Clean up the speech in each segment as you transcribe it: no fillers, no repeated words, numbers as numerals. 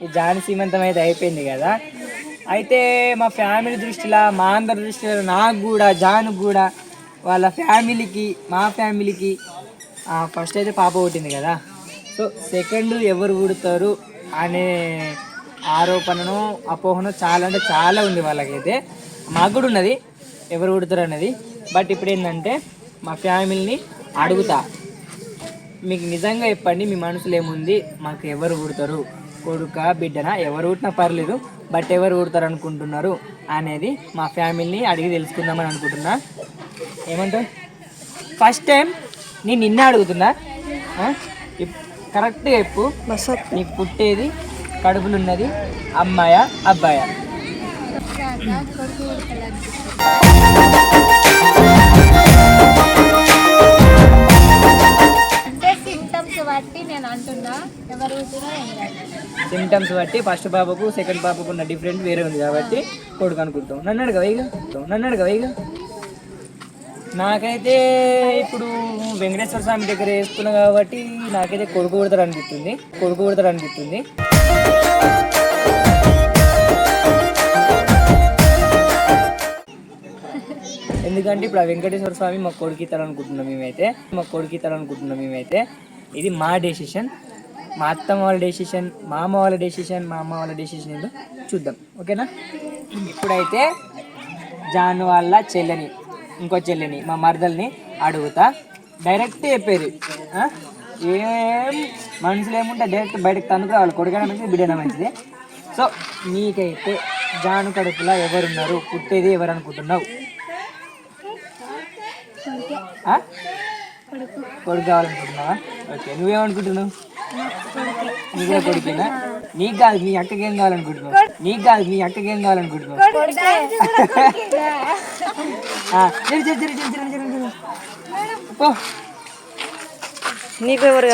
ఈ జాన్ సీమంతం అయితే అయిపోయింది కదా. అయితే మా ఫ్యామిలీ దృష్టిలో, మా అందరి దృష్టిలో, నాకు కూడా జాన్ కూడా వాళ్ళ ఫ్యామిలీకి మా ఫ్యామిలీకి ఫస్ట్ అయితే పాప పుట్టింది కదా. సో సెకండ్ ఎవరు పుడతారు అనే ఆరోపణను అపోహను చాలా అంటే చాలా ఉంది వాళ్ళకైతే. మాకు కూడా ఉన్నది ఎవరు పుడతారు అనేది. బట్ ఇప్పుడు ఏంటంటే మా ఫ్యామిలీని అడుగుతా, మీకు నిజంగా చెప్పండి మీ మనసులో ఏముంది, మాకు ఎవరు పుడతారు, కొడుక బిడ్డనా, ఎవరు పుట్టినా పర్లేదు, బట్ ఎవరు పుడతారు అనుకుంటున్నారు అనేది మా ఫ్యామిలీని అడిగి తెలుసుకుందామని అనుకుంటున్నా. ఏమంటావు? ఫస్ట్ టైం నేను నిన్న అడుగుతున్నా, కరెక్ట్గా చెప్పు, నీకు పుట్టేది కడుపులు ఉన్నది అమ్మాయా అబ్బాయా? సిమ్టమ్స్ బట్టి ఫస్ట్ పాపకు సెకండ్ పాపకు ఉన్న డిఫరెంట్ వేరే ఉంది కాబట్టి కొడుకు అనుకుంటాం. నన్ను అడగవా ఇక నాకైతే ఇప్పుడు వెంకటేశ్వర స్వామి దగ్గర వేసుకున్నా కాబట్టి నాకైతే కొడుకు కొడతాడు అనిపిస్తుంది. ఎందుకంటే ఇప్పుడు ఆ వెంకటేశ్వర స్వామి మాకు కొడుకు ఇస్తారనుకుంటున్నాం మేమైతే. ఇది మా డెసిషన్, మా అత్తమ్మ వాళ్ళ డెసిషన్, మా అమ్మ వాళ్ళ డెసిషన్ ఏంటో చూద్దాం. ఓకేనా? ఇప్పుడైతే జాన్ వాళ్ళ ఇంకో చెల్లెని మా మరదల్ని అడుగుతా. డైరెక్ట్ చెప్పేది, ఏం మనసులో ఏముంటే డైరెక్ట్ బయటకు తనుకు రావాలి. కొడుకైనా మంచిది, బిడ్డైనా మంచిది. సో నీకైతే జాను కడుపులో ఎవరున్నారు, పుట్టేది ఎవరు అనుకుంటున్నావు? కొడుకు కావాలనుకుంటున్నావా? ఓకే, నువ్వేమనుకుంటున్నావు? నీకు కూడా కొడుకేనా? నీకు కాదు, మీ అక్కకి ఏం కావాలనుకుంటున్నావు?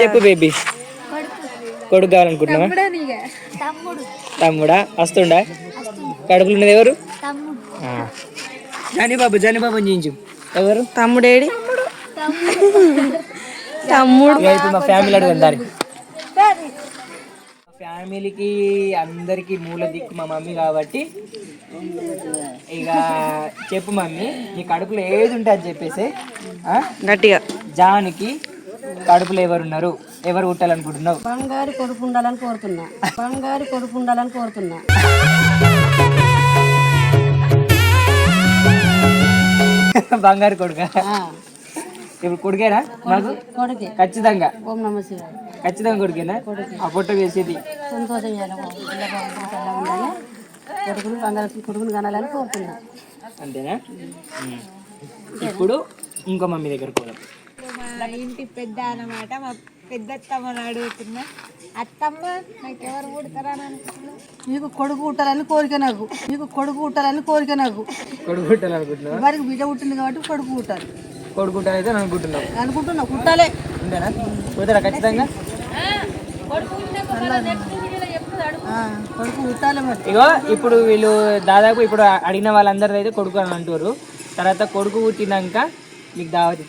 చెప్పు బేబీ, కొడుకు కావాలనుకుంటున్నావా? తమ్ముడా? వస్తుండా? కడుపులు ఉన్నది ఎవరు? జానిబాబు చేయించు. ఎవరు తమ్ముడేడి? తమ్ముడు. మా ఫ్యామిలీ అడుగుంది దాని ఫ్యామిలీకి అందరికి మూల దిక్కు మా మమ్మీ కాబట్టి ఇక చెప్పు మమ్మీ, నీ కడుపులో ఏది ఉంటే అది చెప్పేసి గట్టిగా. జానుకి కడుపులో ఎవరున్నారు, ఎవరు పుట్టాలనుకుంటున్నావు? బంగారు కొడుకు ఉండాలని కోరుతున్నా. బంగారు కొడుక? ఇప్పుడు కొడుకేనా మాకు? కొడుకే ఖచ్చితంగా. ఓం నమః శివాయ. ఖచ్చితంగా కొడుకేనా? ఆ ఫోటో వేసేది సంతోషం కొడుకుని కనాలని కోరుతున్నా. అంతేనా? ఇప్పుడు ఇంకో మమ్మీ దగ్గర కూడా మా ఇంటి పెద్ద అన్నమాట, మా పెద్దత్తమ్మని అడుగుతున్నా. అత్తమ్మ, నాకు ఎవరు పుడతారని అనుకుంటున్నా? నీకు కొడుకు పుట్టాలని కోరిక నాకు. కొడుకు పుట్టాలనుకుంటున్నా? వారికి బిడ్డ పుట్టింది కాబట్టి కొడుకు పుట్టాలి. కొడుకు పుట్టాలైతే అనుకుంటున్నా. పుట్టాలే. అంతేనా? పుడతారా ఖచ్చితంగా? కొడుకు పుట్టాలి. మరి ఇగో ఇప్పుడు వీళ్ళు దాదాపు ఇప్పుడు అడిగిన వాళ్ళందరూ అయితే కొడుకు అని అంటారు. తర్వాత కొడుకు పుట్టినాక మీకు దావత్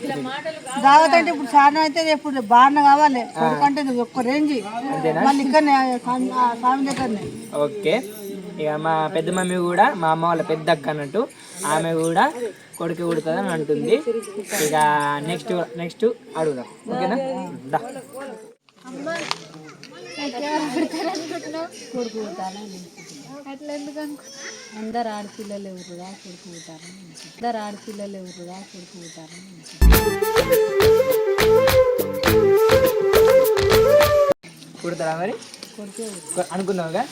అంటే ఇప్పుడు చాలా అయితే ఇప్పుడు బాగా కావాలి. కొడుకు అంటే ఒక్క రేంజ్. మళ్ళీ ఇక్కడనే స్వామి దగ్గరనే. ఓకే. ఇక మా పెద్ద మమ్మీ కూడా, మా అమ్మ వాళ్ళ పెద్ద అక్క అన్నట్టు, ఆమె కూడా కొడుకు పుడుతుందని అంటుంది. ఇక నెక్స్ట్ అడుగుదాం. ఓకేనా? కొడుకు పుట్టాలని అట్లా ఎందుకు అనుకుంటున్నా? అందరు ఆడపిల్లలు ఎవరుగా కొడుకు పుట్టాలని. పుడతారా మరి? కొడుకే అనుకున్నావుగా?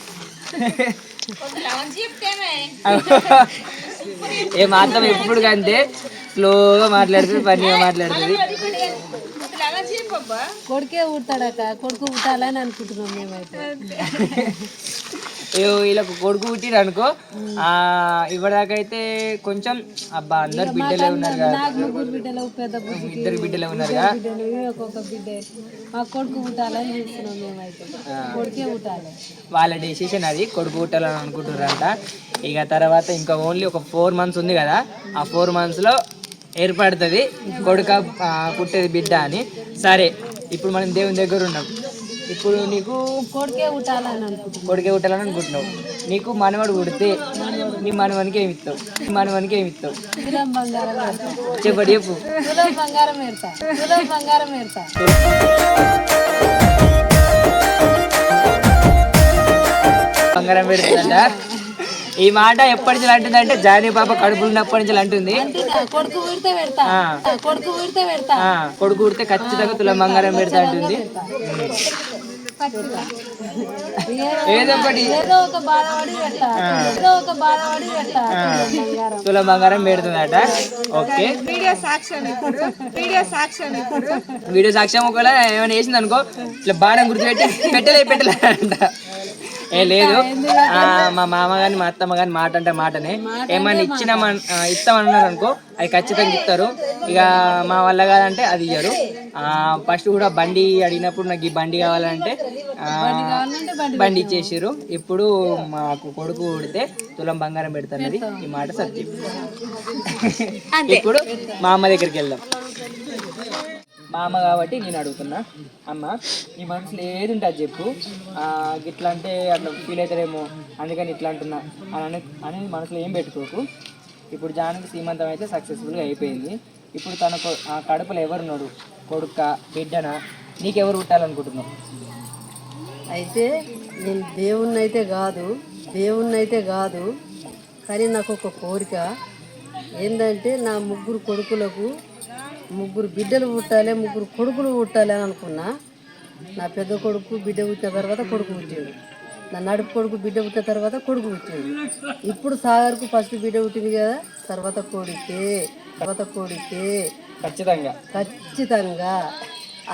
ఏ మాత్రం ఎప్పుడు కంటే స్లోగా మాట్లాడుతుంది, పనిగా మాట్లాడుతుంది. కొడుకే పుట్టాడక, కొడుకు పుట్టాలని అనుకుంటున్నాం మేమైతే. వీళ్ళకు కొడుకు పుట్టిరు అనుకో, ఇవ్వడాకైతే కొంచెం అబ్బా అందరు బిడ్డలే ఉన్నారు కదా, ఇద్దరు బిడ్డలే ఉన్నారు కదా, ఒక్కొక్క బిడ్డ మా కొడుకు పుట్టాలని చూస్తున్నాం మేమైతే. కొడుకే పుట్టాలి. వాళ్ళ డెసిషన్ అది, కొడుకు పుట్టాలని అనుకుంటున్నారంట. ఇక తర్వాత ఇంకా ఓన్లీ ఒక 4 months ఉంది కదా, ఆ 4 monthsలో ఏర్పడుతుంది కొడుక పుట్టేది బిడ్డ అని. సరే, ఇప్పుడు మనం దేవుని దగ్గర ఉన్నాం. ఇప్పుడు నీకు కొడుకే పుట్టాలని అనుకుంటున్నాను. కొడుకే పుట్టాలని అనుకుంటున్నావు. నీకు మనవడు పుడితే నీ మనవనికి ఏమి ఇస్తావు? నీ మనవనికి ఏమి ఇస్తావు? తులం బంగారం పెడతా. చెప్పటి చెప్పు. తులం బంగారం పెడతా. తులం బంగారం పెడతా. బంగారం పెడుతుందంట. ఈ మాట ఎప్పటి నుంచి అంటుందంటే జానీ పాప కడుపులు ఉన్నప్పటి నుంచి అంటుంది. కొడుకు పుడితే పెడతా. కొడుకు పుడితే పెడతా. కొడుకు పుడితే ఖచ్చితంగా తులం బంగారం పెడతా అంటుంది. ఏదో ఒకటి తులం బంగారం పెడుతుందట. ఓకే, వీడియో సాక్ష్యం ఒకవేళ ఏమైనా వేసింది అనుకో ఇట్లా బాణం గుర్తుపెట్టి పెట్టలేదంట. ఏ లేదు, మా మామ గాని మా అత్తమ్మ గాని మాట అంటే మాటనే. ఏమన్నా ఇస్తామన్నారు అనుకో అది ఖచ్చితంగా ఇస్తారు. ఇక మా వల్ల కాదంటే అది ఇయ్యరు. ఫస్ట్ కూడా బండి అడిగినప్పుడు నాకు ఈ బండి కావాలంటే బండి ఇచ్చేసారు. ఇప్పుడు మాకు కొడుకు పుడితే తులం బంగారం పెడతానది ఈ మాట సత్యం. ఇప్పుడు మా అమ్మ దగ్గరికి వెళ్దాం. మా అమ్మ కాబట్టి నేను అడుగుతున్నా, అమ్మ నీ మనసులో ఏది ఉంటుంది చెప్పు. ఇట్లా అంటే అట్లా ఫీల్ అవుతారేమో అందుకని ఇట్లా అంటున్నా అని మనసులో ఏం పెట్టుకోకు. ఇప్పుడు జానకి సీమంతం అయితే సక్సెస్ఫుల్గా అయిపోయింది. ఇప్పుడు తనకు ఆ కడుపులో ఎవరున్నాడు, కొడుక బిడ్డనా, నీకెవరు పుట్టాలనుకుంటున్నావు? అయితే నేను దేవుణ్ణి అయితే కాదు కానీ నాకు ఒక కోరిక ఏంటంటే నా ముగ్గురు కొడుకులకు ముగ్గురు బిడ్డలు పుట్టాలి, ముగ్గురు కొడుకులు పుట్టాలి అని అనుకున్నా. నా పెద్ద కొడుకు బిడ్డ పుట్టిన తర్వాత కొడుకు పుట్టాడు. నా నడుపు కొడుకు బిడ్డ పుట్టిన తర్వాత కొడుకు పుట్టాడు. ఇప్పుడు సాగర్కు ఫస్ట్ బిడ్డ పుట్టింది కదా, తర్వాత కొడుకే ఖచ్చితంగా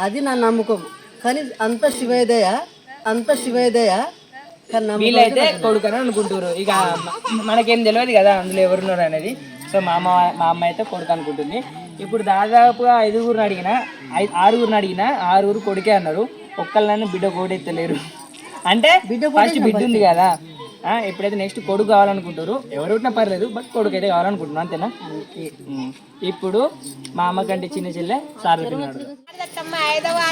అది నా నమ్మకం. కానీ అంత శివోదయ వీళ్ళైతే కొడుకు అనుకుంటారు. ఇక మనకేం తెలియదు కదా అందులో ఎవరున్నారు అనేది. సో మా అమ్మ అయితే కొడుకు అనుకుంటుంది. ఇప్పుడు దాదాపుగా 6గురిని అడిగినా 6 కొడుకే అన్నారు. ఒక్కళ్ళని బిడ్డ కోడెత్తలేరు. అంటే ఫస్ట్ బిడ్డ ఉంది కదా, ఎప్పుడైతే నెక్స్ట్ కొడుకు కావాలనుకుంటారు. ఎవరు పుట్టినా పర్లేదు, బట్ కొడుకు అయితే కావాలనుకుంటున్నాను, అంతేనా? ఇప్పుడు మా అమ్మ కంటే చిన్న చెల్లె సార్వత్రినాడు.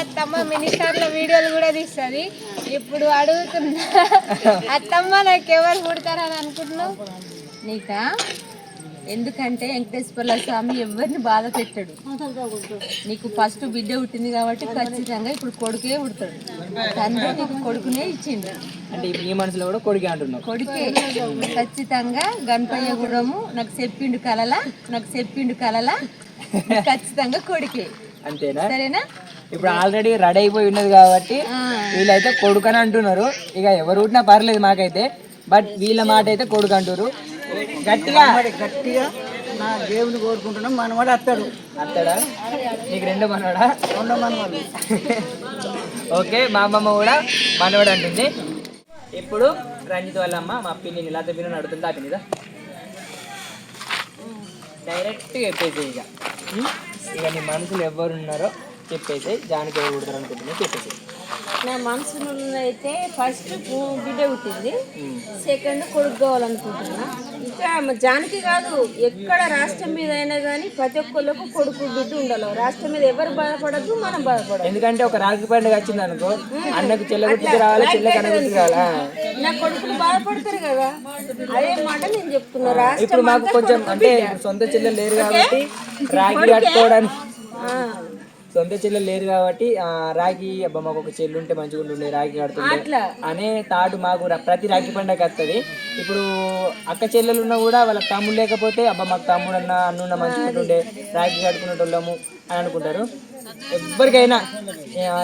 అత్తమ్మ మినిస్టర్ల వీడియోలు కూడా తీస్తుంది. ఇప్పుడు అడుగుతున్నా, అత్తమ్మ నాకెవరు పుడతారని అనుకుంటున్నావు? నీకా? ఎందుకంటే వెంకటేశ్వర స్వామి ఎవరిని బాధ పెట్టాడు. నీకు ఫస్ట్ బిడ్డ పుట్టింది కాబట్టి ఖచ్చితంగా ఇప్పుడు కొడుకే పుడతాడు. తండ్రి నీకు కొడుకునే ఇచ్చిండు. అంటే ఈ మనసులో కూడా కొడుకే అంటున్నావు? కొడుకే ఖచ్చితంగా. గణపయ్య గుడము నాకు చెప్పిండు కలలా ఖచ్చితంగా కొడుకే. అంతేనా? సరేనా? ఇప్పుడు ఆల్రెడీ రెడీ అయిపోయి ఉన్నది కాబట్టి వీళ్ళైతే కొడుకు అని అంటున్నారు. ఇక ఎవరు పుట్టినా పర్లేదు మాకైతే, బట్ వీళ్ళ మాట అయితే కొడుకు అంటారు. గట్టిగా నా దేవుని కోరుకుంటున్నాం. మనవాడు అత్తడా? నీకు రెండో మనవాడా? ఓకే, మా అమ్మమ్మ కూడా మనవాడు అంటుంది. ఇప్పుడు రంజిత్ వాళ్ళ అమ్మ మా పిన్ని నిలాత పిన్ని అడుగుతుంది. ఆ పిన్నిదా డైరెక్ట్గా చెప్పేసి ఇక నీ మనసులో ఎవరున్నారో చెప్పేసి జానకి ఎవరు పుడతారు అనుకుంటున్నా చెప్పేసి. నా మనసులో అయితే ఫస్ట్ బిడ్డ పుట్టింది, సెకండ్ కొడుకు కావాలనుకుంటున్నా. ఇంకా జానకి కాదు, ఎక్కడ రాష్ట్రం మీద అయినా కానీ ప్రతి ఒక్కళ్ళకు కొడుకు బిడ్డ ఉండాలి. రాష్ట్రం మీద ఎవరు బాధపడద్దు, మనం బాధపడదు. ఎందుకంటే ఒక రాఖీ పండుగ వచ్చింది అనుకో, అన్నకు చెల్లగుర్తికి రావాలి, చెల్లెకి అన్నగుర్తికి రావాలా. నా కొడుకులు బాధపడతారు కదా, అదే మాట నేను చెప్తున్నా. ఇప్పుడు మాకు కొంచెం అంటే సొంత చెల్లెలు లేరు కాబట్టి రాఖీ కట్టుకోవడానికి రాఖీ అబ్బా మాకు ఒక చెల్లి ఉంటే మంచిగా ఉంటుండే, రాఖీ కడుతుండే అనే తాటు మాకు ప్రతి రాఖీ పండుగ వస్తుంది. ఇప్పుడు అక్క చెల్లెలు ఉన్నా కూడా వాళ్ళ తమ్ముడు లేకపోతే అబ్బా మాకు తమ్ముడు అన్నున్న మంచిగా ఉంటుండే, రాఖీ కట్టుకునేటోళ్ళము అని అనుకుంటారు. ఎవరికైనా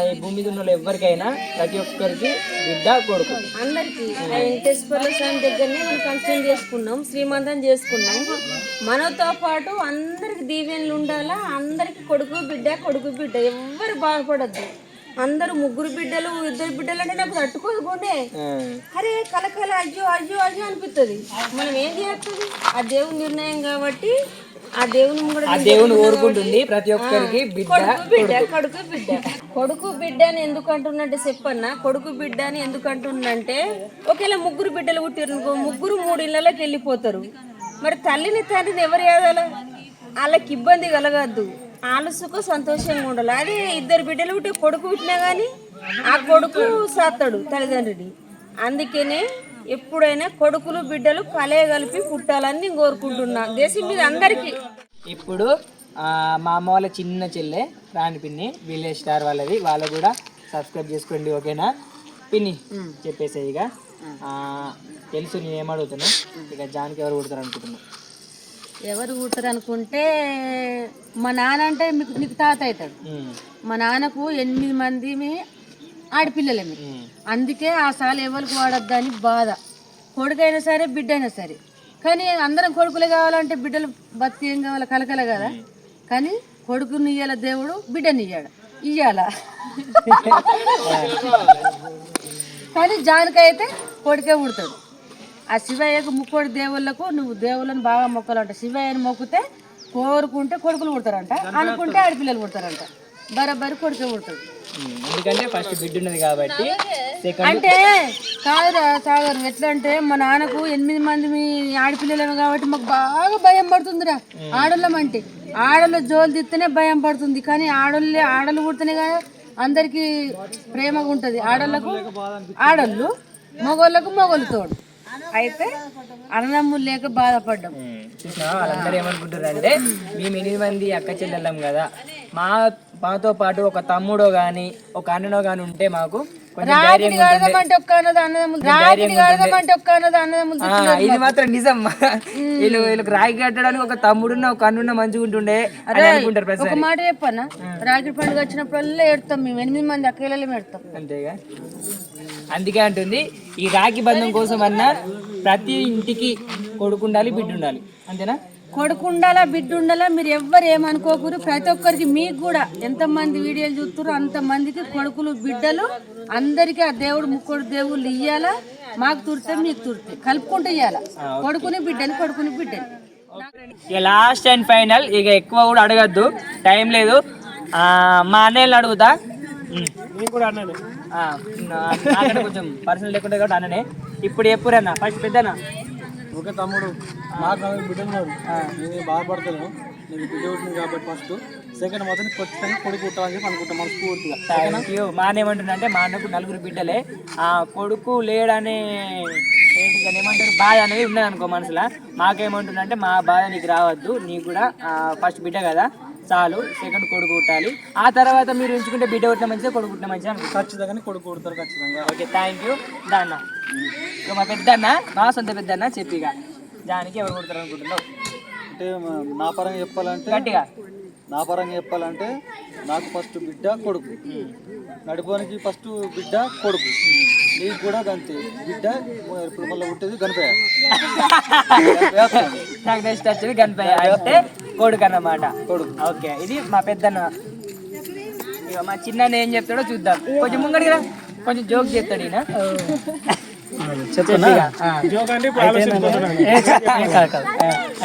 ఈ భూమి మీద ఉన్న ఎవరికైనా ప్రతి ఒక్కరికి బిడ్డ కొడుకు. అందరికి వెంకటేశ్వర స్వామి దగ్గరనే మనం ఫంక్షన్ చేసుకున్నాం, శ్రీమంతం చేసుకున్నాం. మనతో పాటు అందరికి దీవెనలు ఉండాలా. అందరికి కొడుకు బిడ్డ ఎవ్వరు బాధపడద్దు. అందరూ ముగ్గురు బిడ్డలు 2 బిడ్డలు అంటే నాకు తట్టుకోదుకోండి. అరే కలకల అయ్యో అనిపిస్తుంది. మనం ఏం చేస్తుంది? ఆ దేవుని నిర్ణయం కాబట్టి ఆ దేవుని కోరుకుంటుంది ప్రతి ఒక్కరికి కొడుకు బిడ్డ అని ఎందుకు అంటున్నట్టే చెప్పన్నా. కొడుకు బిడ్డ అని ఎందుకు అంటున్నంటే, ఒకేలా ముగ్గురు బిడ్డలు పుట్టిరు, ముగ్గురు 3 ఇళ్ళలోకి వెళ్ళిపోతారు. మరి తల్లిని తండ్రిని ఎవరు ఏదాల? వాళ్ళకి ఇబ్బంది కలగద్దు, వాళ్ళు సుఖ సంతోషంగా ఉండాలి. అదే 2 బిడ్డలు పుట్టి కొడుకు పుట్టినా కానీ ఆ కొడుకు సత్తడు తల్లిదండ్రుని. అందుకనే ఎప్పుడైనా కొడుకులు బిడ్డలు కలిపి పుట్టాలని నేను కోరుకుంటున్నా దేశం మీద అందరికీ. ఇప్పుడు మా అమ్మ వాళ్ళ చిన్న చెల్లె రాణి పిన్ని విలేజ్ స్టార్ వాళ్ళది, వాళ్ళు కూడా సబ్స్క్రైబ్ చేసుకోండి ఓకేనా. పిన్ని చెప్పేసే ఇక తెలుసు నేను ఏమడుగుతున్నా, ఇక జాన్కి ఎవరు పుడతారు అనుకుంటున్నా? ఎవరు పుడతారు అనుకుంటే మా నాన్న అంటే నీకు తాత అవుతాడు. మా నాన్నకు 8 మంది ఆడపిల్లలేమి, అందుకే ఆ సాలు ఎవరికి వాడద్దని బాధ. కొడుకైనా సరే బిడ్డైనా సరే, కానీ అందరం కొడుకులే కావాలంటే బిడ్డలు బతికి ఏం కావాలి కలకల కదా. కానీ కొడుకుని ఇయ్యాల దేవుడు, బిడ్డని ఇయ్యాల. కానీ జానకైతే కొడుకే పుడతాడు. ఆ శివయ్యకు ముక్కోడి దేవుళ్ళకు నువ్వు దేవుళ్ళని బాగా మొక్కలంట. శివయ్యని మొక్కితే కోరుకుంటే కొడుకులు పుడతారంట, అనుకుంటే ఆడపిల్లలు పుడతారంట. బరాబరి కొడుకే పుడతాడు. ఎందుకంటే ఫస్ట్ బిడ్డ ఉన్నది కాబట్టి. అంటే కాదురా సాగర్, ఎట్లా అంటే మా నాన్నకు 8 మంది మీ ఆడపిల్లలేము కాబట్టి మాకు బాగా భయం పడుతుందిరా. ఆడోళ్ళం అంటే ఆడోళ్ళ జోలు తిత్తేనే భయం పడుతుంది. కానీ ఆడోళ్ళు పుడితేనే కదా అందరికి ప్రేమగా ఉంటది. ఆడోళ్ళకు ఆడోళ్ళు, మగోళ్ళకు మగోళ్ళు తోడు. అయితే అన్నదమ్ములు లేక బాధపడ్డాం. చూసినా వాళ్ళందరూ ఏమనుకుంటారు అంటే మేము 8 మంది అక్క చెల్లెళ్ళం కదా, మాతో పాటు ఒక తమ్ముడో గాని ఒక అన్ననో గాని ఉంటే మాకు ఇది మాత్రం నిజం. వీళ్ళకి రాగి కట్టడానికి ఒక తమ్ముడున్న ఒక అన్నున్న మంచిగా ఉంటుండే అనుకుంటారు. ఒక మాట చెప్పన్నా, రాగి పండుగ వచ్చినప్పుడల్లా ఏడతాం మేము. 8 మంది అక్కలే ఏడతాం అంతేగా. అందుకే అంటుంది ఈ రాఖీ బంధం కోసం అన్న ప్రతి ఇంటికి కొడుకు ఉండాలి, బిడ్డ ఉండాలి. అంతేనా? కొడుకు ఉండాలా, బిడ్డ ఉండాలా, మీరు ఎవ్వరు ఏమనుకోకూరు. ప్రతి ఒక్కరికి మీకు కూడా ఎంతమంది వీడియోలు చూస్తున్నారు అంతమందికి కొడుకులు బిడ్డలు అందరికీ ఆ దేవుడు ముక్కోడు దేవుళ్ళు ఇయ్యాలా. మాకు తుడితే మీకు తుడితే కలుపుకుంటూ ఇయ్యాలా. కొడుకుని బిడ్డని, కొడుకుని బిడ్డని. ఇక లాస్ట్ అండ్ ఫైనల్, ఇక ఎక్కువ కూడా అడగద్దు, టైం లేదు. మా అన్నయ్యని అడుగుతా. నాకంటే కొంచెం పర్సనల్ లేకుండా కాబట్టి అన్ననే. ఇప్పుడు ఎప్పుడన్నా ఫస్ట్ పెద్దనా? ఓకే తమ్ముడు, నాకు బిడ్డ ఉన్నాడు, నేను బాధపడతాను. నీకు బిడ్డ ఉంటుంది కాబట్టి ఫస్ట్. సెకండ్ మాత్రం ఖచ్చితంగా కొడుకు పుట్టాలని చెప్పి అనుకుంటాం మనస్ఫూర్తిగా. Thank you. మా అన్న ఏమంటున్నా అంటే మా అన్నకు 4 బిడ్డలే, ఆ కొడుకు లేడనే ఏంటి ఏమంటారు బాధ అనేది ఉన్నది అనుకో మనసులో. మాకేమంటున్నా అంటే మా బాధ నీకు రావద్దు, నీకు కూడా ఫస్ట్ బిడ్డ కదా చాలు, సెకండ్ కొడుకు పుట్టాలి. ఆ తర్వాత మీరు ఉంచుకుంటే బిడ్డ పుట్టిన మంచిదా కొడుకు పుట్టిన మంచిదా? ఖచ్చితంగా కొడుకు పుడతారు ఖచ్చితంగా. Okay thank you. దాన్న ఇక మా పెద్ద అన్న, మా సొంత పెద్ద అన్న చెప్పిగా దానికి ఎవరు పుడతారు అనుకుంటున్నావు? అంటే నా పరంగా చెప్పాలంటే గట్టిగా నాకు ఫస్ట్ బిడ్డ కొడుకు, నడిపోనికి ఫస్ట్ బిడ్డ కొడుకు, నీకు కూడా అంతే బిడ్డ. ఇప్పుడు మళ్ళీ పుట్టేది గణపయ్య. నాకు నెక్స్ట్ వచ్చేది గణపయ్య అంటే కొడుకు అన్నమాట. కొడుకు. ఓకే, ఇది మా పెద్దన్న. ఇక మా చిన్న ఏం చెప్తాడో చూద్దాం. కొంచెం ముంగడిగా కొంచెం జోక్ చెప్తాడు ఈయన.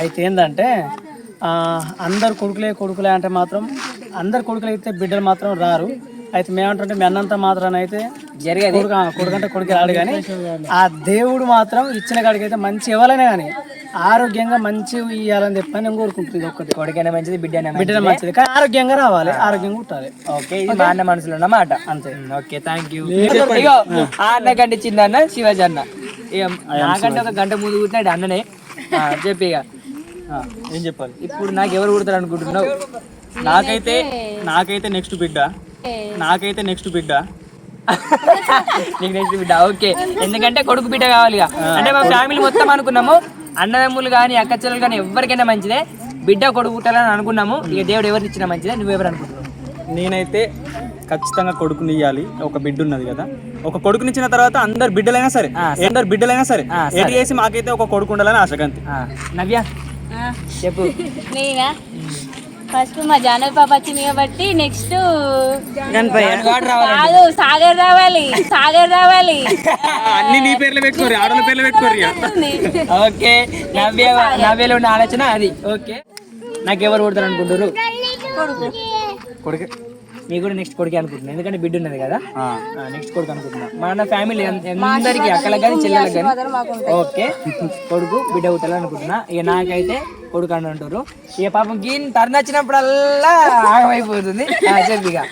అయితే ఏంటంటే అందరు కొడుకులే అంటే మాత్రం అందరు కొడుకులు అయితే బిడ్డలు మాత్రం రారు. అయితే మేమంటుంటే మీ అన్నంత మాత్రాన్ని అయితే జరిగేది కొడుకంటే కొడుకు రాడు. కానీ ఆ దేవుడు మాత్రం ఇచ్చిన కాడికి అయితే మంచి ఎవరైనా కానీ ఆరోగ్యంగా మంచి ఇవ్వాలని చెప్పి నేను కోరుకుంటుంది. ఒక్కటి కొడుకైనా మంచిది, బిడ్డ మంచిది, కానీ ఆరోగ్యంగా రావాలి, ఆరోగ్యంగా ఉండాలి. ఓకే, ఇది మా అన్న మనసులో అన్నమాట. అంతే. Okay thank you. ఇగో ఆ అన్న కంటే చిన్న అన్న శివాజీ అన్న. ఇక నాకంటే ఒక గంట ముందు కూర్చున్నాడు అన్ననే. చెప్పి ఇక ఏం చెప్పాలి? ఇప్పుడు నాకు ఎవరు కుడతారు అనుకుంటున్నావు? నాకైతే నెక్స్ట్ బిడ్డ. నీకు నెక్స్ట్ బిడ్డ. ఓకే, ఎందుకంటే కొడుకు బిడ్డ కావాలి. అంటే మా ఫ్యామిలీ మొత్తం అనుకున్నాము, అన్నదమ్ములు కానీ అక్క చెల్లెలు కానీ ఎవరికైనా మంచిదే, బిడ్డ కొడుకు పుట్టాలని అనుకున్నాము. ఇక దేవుడు ఎవరిని ఇచ్చినా మంచిదే. నువ్వెవరు అనుకుంటున్నావు? నేనైతే ఖచ్చితంగా కొడుకుని ఇవ్వాలి. ఒక బిడ్డ ఉన్నది కదా, ఒక కొడుకునిచ్చిన తర్వాత అందరు బిడ్డలైనా సరే ఏది చేసి మాకైతే ఒక కొడుకు ఉండాలని ఆశకంతి. నవ్య చెప్పు. నేనా ఫస్ట్ మా జానవి పాప వచ్చింది కాబట్టి నెక్స్ట్ కాదు సాగర్ రావాలి. అన్ని నీ పేర్లు పెట్టుకోరు, ఆడల పేర్లు పెట్టుకోరు. ఓకే, నవ్యలో ఉన్న ఆలోచన అది. ఓకే, నాకు ఎవరు కొడతారు అనుకుంటారు? కొడుకు మీకు కూడా నెక్స్ట్ కొడుకే అనుకుంటున్నాను, ఎందుకంటే బిడ్డ ఉన్నది కదా, నెక్స్ట్ కొడుకు అనుకుంటున్నా. మన ఫ్యామిలీ అందరికి అక్కలకు కానీ చెల్లెలకు కానీ ఓకే కొడుకు బిడ్డ పుట్టాలని అనుకుంటున్నా. ఇక నాకైతే కొడుకు అని అంటారు. ఇక పాపం గీన్ టర్న్ వచ్చినప్పుడల్లా ఆగమైపోతుంది. చెప్పిగా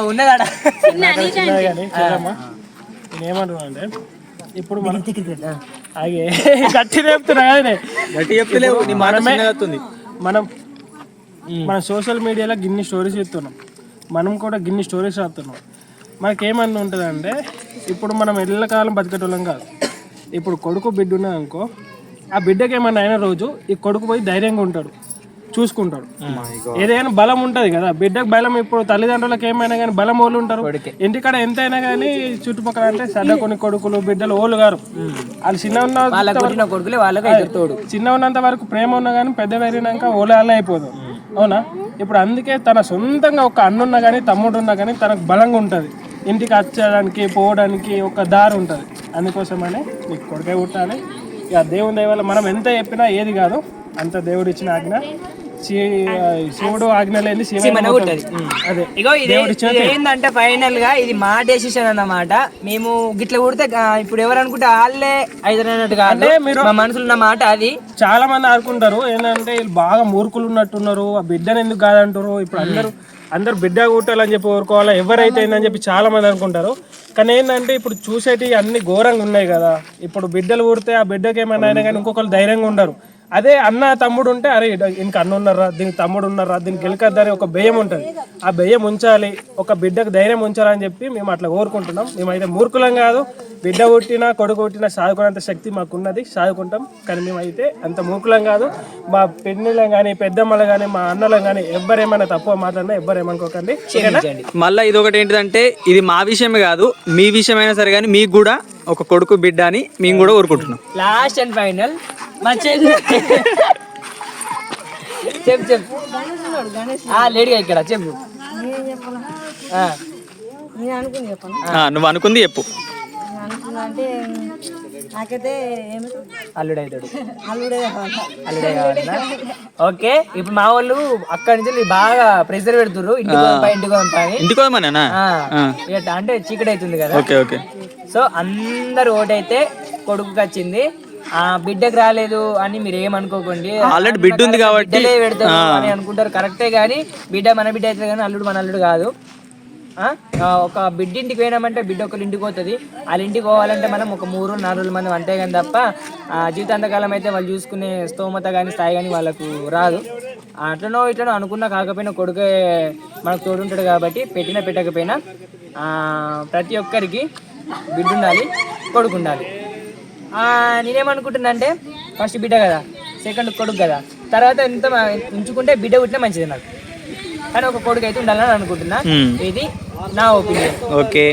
ఉన్నదాడ నేనేమంటున్నా అంటే ఇప్పుడు మనం ఆగే గట్టి చెప్తున్నా కానీ గట్టి చెప్తలేవు, నీ మాట వస్తుంది. మనం సోషల్ మీడియాలో గిన్ని స్టోరీస్ ఇస్తున్నాం, మనం కూడా గిన్ని స్టోరీస్ రాస్తున్నాం. మనకేమన్నా ఉంటుంది అంటే ఇప్పుడు మనం ఎల్లకాలం బతికేటోళ్ళం కాదు. ఇప్పుడు కొడుకు బిడ్డ ఉన్నది అనుకో, ఆ బిడ్డకి ఏమన్నా అయిన రోజు ఈ కొడుకు పోయి ధైర్యంగా ఉంటాడు, చూసుకుంటాడు. ఏదైనా బలం ఉంటుంది కదా బిడ్డకు బలం. ఇప్పుడు తల్లిదండ్రులకు ఏమైనా కానీ బలం వాళ్ళు ఉంటారు. ఇంటికాడ ఎంతైనా కానీ చుట్టుపక్కల అంటే సదా కొన్ని కొడుకులు బిడ్డలు ఓళ్ళు గారు వాళ్ళు చిన్న ఉన్నంత వరకు ప్రేమ ఉన్నా కానీ పెద్ద పెరిగినాక ఓళ్ళు అల్ల అయిపోదు. అవునా? ఇప్పుడు అందుకే తన సొంతంగా ఒక అన్నున్నా కానీ తమ్ముడు ఉన్నా కానీ తనకు బలంగా ఉంటుంది. ఇంటికి వచ్చడానికి పోవడానికి ఒక దారి ఉంటుంది. అందుకోసమనే నీకు కొడుకే పుట్టాలి. ఇక దేవుని దయ వల్ల మనం ఎంత చెప్పినా ఏది కాదు, అంత దేవుడు ఇచ్చిన ఆజ్ఞ. శివుడు ఆజ్ఞ లేని అదే. ఇగో ఇది ఏంటంటే ఫైనల్ గా ఇది మా డెసిషన్ అన్నమాట. మేము గిట్ల కొడితే ఇప్పుడు ఎవరు అనుకుంటే వాళ్ళే అయినట్టు కాదు, మా మనసులో ఉన్న మాట అది. చాలా మంది అనుకుంటారు ఏంటంటే వీళ్ళు బాగా మూర్ఖులు ఉన్నట్టున్నారు, ఆ బిడ్డను ఎందుకు కాదంటారు. ఇప్పుడు అందరూ బిడ్డ కుట్టాలని చెప్పి కోరుకోవాలా, ఎవరైతే ఏందని చెప్పి చాలా మంది అనుకుంటారు. కానీ ఏంటంటే ఇప్పుడు చూసేటివి అన్ని ఘోరంగా ఉన్నాయి కదా. ఇప్పుడు బిడ్డలు పుడితే ఆ బిడ్డకి ఏమైనా అయినా కానీ ఇంకొకరు ధైర్యంగా ఉండరు. అదే అన్న తమ్ముడు ఉంటే అరే ఇంకా అన్న ఉన్నారా, దీనికి తమ్ముడు ఉన్నారా, దీనికి గెలకద్దని ఒక భయం ఉంటుంది. ఆ భయం ఉంచాలి, ఒక బిడ్డకు ధైర్యం ఉంచాలని చెప్పి మేము అట్లా కోరుకుంటున్నాం. మేమైతే మూర్ఖులం కాదు, బిడ్డ పుట్టినా కొడుకు పుట్టినా సాదుకునేంత శక్తి మాకున్నది, సాదుకుంటాం. కానీ మేమైతే అంత మూర్ఖులం కాదు. మా పెన్నులం కానీ పెద్దమ్మలు కానీ మా అన్నలం కానీ ఎవ్వరేమైనా తక్కువ మాట్లాడినా ఎవ్వరేమనుకోకండి. మళ్ళీ ఇది ఒకటి ఏంటిదంటే ఇది మా విషయమే కాదు, మీ విషయమైనా సరే కానీ మీకు కూడా ఒక కొడుకు బిడ్డ అని మేము కూడా కోరుకుంటున్నాం. లాస్ట్ అండ్ ఫైనల్ మా చెల్లి చెప్పు లేడీగా ఇక్కడ చెప్పు. నువ్వు అనుకుంది చెప్పు. అంటే నాకైతే అల్లుడే కావాలన్నా. ఓకే, ఇప్పుడు మా వాళ్ళు అక్కడి నుంచి బాగా ప్రెషర్ పెడుతుర్రు, ఇంటికి అంటే చీకటి అవుతుంది కదా. సో అందరు ఓటైతే కొడుకుకి వచ్చింది, ఆ బిడ్డకు రాలేదు అని మీరు ఏమనుకోకండి. ఆల్రెడీ బిడ్డ ఉంది కాబట్టి పెడతారు అని అనుకుంటారు, కరెక్టే. కానీ బిడ్డ మన బిడ్డ అవుతుంది కానీ అల్లుడు మన అల్లుడు కాదు. ఒక బిడ్డ ఇంటికి పోయినామంటే బిడ్డ ఒకరి ఇంటికి పోతుంది. వాళ్ళ ఇంటికి పోవాలంటే మనం ఒక 3-4 మంది అంతే కానీ తప్ప జీవితాంతకాలం అయితే వాళ్ళు చూసుకునే స్తోమత కానీ స్థాయి కానీ వాళ్ళకు రాదు. అట్లనో ఇట్లనో అనుకున్నా కాకపోయినా కొడుకే మనకు తోడుంటాడు కాబట్టి పెట్టినా పెట్టకపోయినా ప్రతి ఒక్కరికి బిడ్డ ఉండాలి, కొడుకు ఉండాలి. నేనేమనుకుంటున్నా అంటే ఫస్ట్ బిడ్డ కదా, సెకండ్ కొడుకు కదా, తర్వాత ఎంత ఉంచుకుంటే బిడ్డ పుట్టినా మంచిది నాకు. కానీ ఒక కొడుకు అయితే ఉండాలని అనుకుంటున్నా. ఇది నా ఒపీనియన్. ఓకే,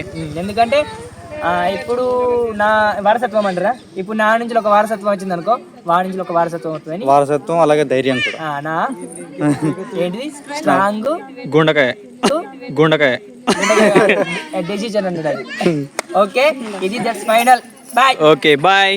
ఎందుకంటే ఇప్పుడు నా వారసత్వం అంటారా, ఇప్పుడు నా నుంచి ఒక వారసత్వం వచ్చింది అనుకో, వాడి నుంచి ఒక వారసత్వం అవుతుంది. వారసత్వం అలాగే ధైర్యం కూడా. నా ఏంటిది స్ట్రాంగ్ గుండకాయ డెసిషన్ అన్నది. ఓకే, ఇది just final. Bye. Okay, bye.